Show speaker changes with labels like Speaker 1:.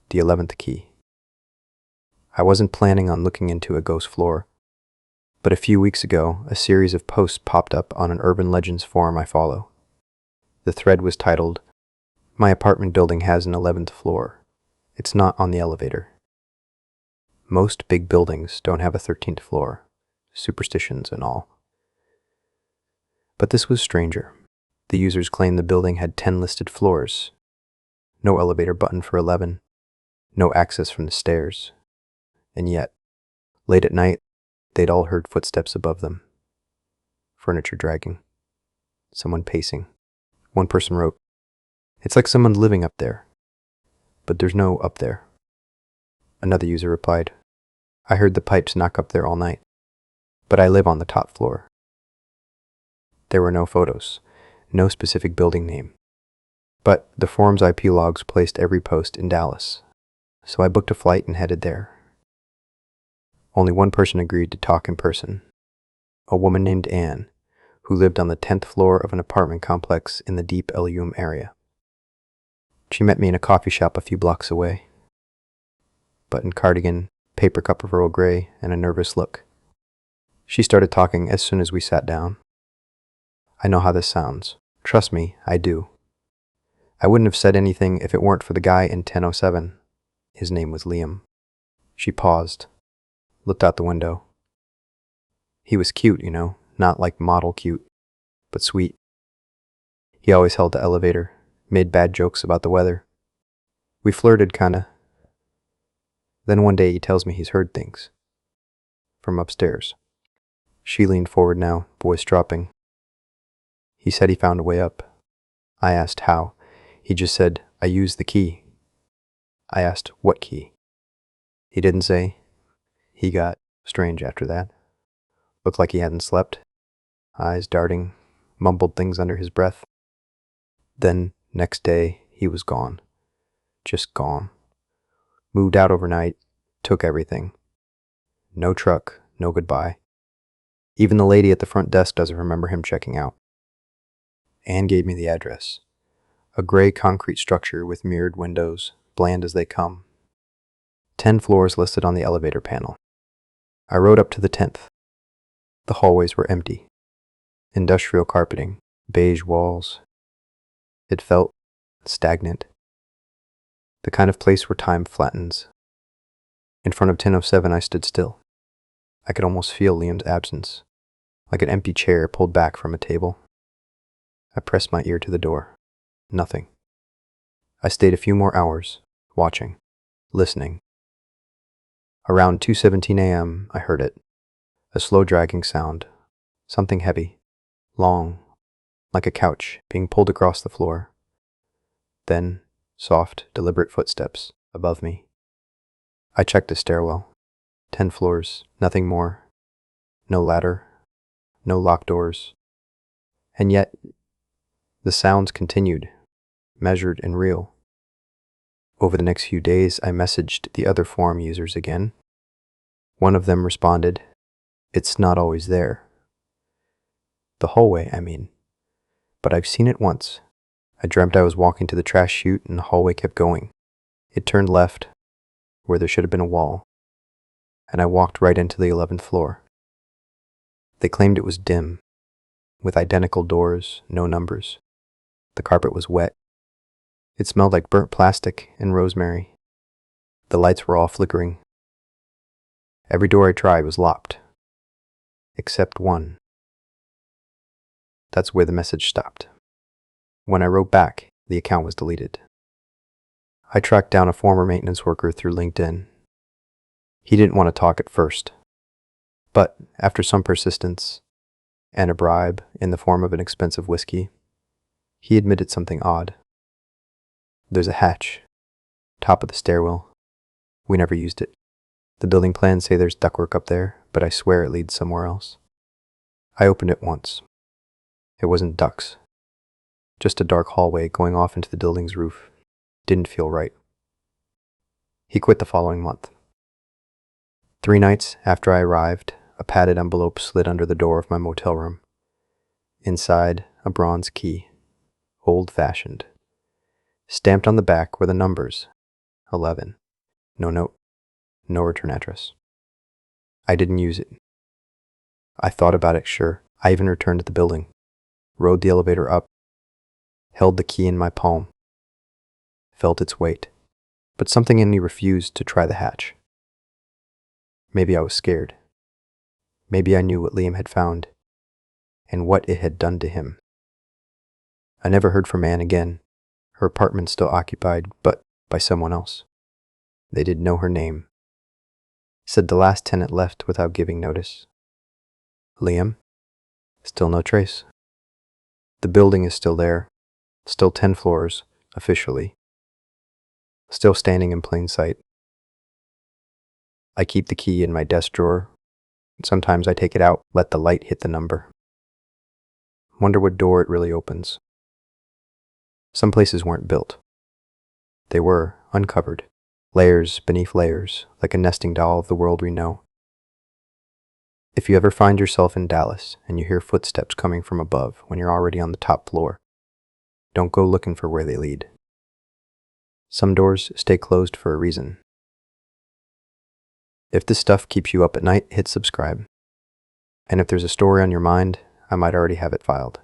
Speaker 1: the 11th Key. I wasn't planning on looking into a ghost floor, but a few weeks ago, a series of posts popped up on an urban legends forum I follow. The thread was titled, "My apartment building has an 11th floor. It's not on the elevator." Most big buildings don't have a 13th floor, superstitions and all. But this was stranger. The users claimed the building had 10 listed floors, no elevator button for 11, no access from the stairs. And yet, late at night, they'd all heard footsteps above them. Furniture dragging. Someone pacing. One person wrote, "It's like someone living up there. But there's no up there." Another user replied, "I heard the pipes knock up there all night. But I live on the top floor." There were no photos, no specific building name. But the forum's IP logs placed every post in Dallas, so I booked a flight and headed there. Only one person agreed to talk in person, a woman named Anne, who lived on the 10th floor of an apartment complex in the deep Elyum area. She met me in a coffee shop a few blocks away, button cardigan, paper cup of Earl Grey, and a nervous look. She started talking as soon as we sat down. I know how this sounds. Trust me, I do. I wouldn't have said anything if it weren't for the guy in 1007. His name was Liam. She paused, looked out the window. He was cute, not like model cute, but sweet. He always held the elevator, made bad jokes about the weather. We flirted, kinda. Then one day he tells me he's heard things. From upstairs. She leaned forward now, voice dropping. He said he found a way up. I asked how. He just said, "I used the key." I asked, "What key?" He didn't say. He got strange after that. Looked like he hadn't slept. Eyes darting, mumbled things under his breath. Then, next day, he was gone. Just gone. Moved out overnight, took everything. No truck, no goodbye. Even the lady at the front desk doesn't remember him checking out. Anne gave me the address. A gray concrete structure with mirrored windows, bland as they come. 10 floors listed on the elevator panel. I rode up to the 10th. The hallways were empty. Industrial carpeting, beige walls. It felt stagnant. The kind of place where time flattens. In front of 1007, I stood still. I could almost feel Liam's absence, like an empty chair pulled back from a table. I pressed my ear to the door. Nothing. I stayed a few more hours, watching, listening. Around 2:17 a.m., I heard it. A slow dragging sound. Something heavy, long, like a couch being pulled across the floor. Then, soft, deliberate footsteps above me. I checked the stairwell. 10 floors, nothing more. No ladder, no locked doors. And yet, the sounds continued, measured and real. Over the next few days, I messaged the other forum users again. One of them responded, "It's not always there." The hallway, I mean. But I've seen it once. I dreamt I was walking to the trash chute and the hallway kept going. It turned left, where there should have been a wall, and I walked right into the 11th floor. They claimed it was dim, with identical doors, no numbers. The carpet was wet. It smelled like burnt plastic and rosemary. The lights were all flickering. Every door I tried was locked, except one. That's where the message stopped. When I wrote back, the account was deleted. I tracked down a former maintenance worker through LinkedIn. He didn't want to talk at first, but after some persistence and a bribe in the form of an expensive whiskey, he admitted something odd. There's a hatch, top of the stairwell. We never used it. The building plans say there's ductwork up there, but I swear it leads somewhere else. I opened it once. It wasn't ducts. Just a dark hallway going off into the building's roof. Didn't feel right. He quit the following month. 3 nights after I arrived, a padded envelope slid under the door of my motel room. Inside, a bronze key, old-fashioned. Stamped on the back were the numbers 11. No note. No return address. I didn't use it. I thought about it, sure. I even returned to the building, rode the elevator up, held the key in my palm, felt its weight. But something in me refused to try the hatch. Maybe I was scared. Maybe I knew what Liam had found and what it had done to him. I never heard from Anne again. Her apartment still occupied, but by someone else. They didn't know her name. Said the last tenant left without giving notice. Liam? Still no trace. The building is still there. Still 10 floors, officially. Still standing in plain sight. I keep the key in my desk drawer. Sometimes I take it out, let the light hit the number. Wonder what door it really opens. Some places weren't built. They were uncovered, layers beneath layers, like a nesting doll of the world we know. If you ever find yourself in Dallas and you hear footsteps coming from above when you're already on the top floor, don't go looking for where they lead. Some doors stay closed for a reason. If this stuff keeps you up at night, hit subscribe. And if there's a story on your mind, I might already have it filed.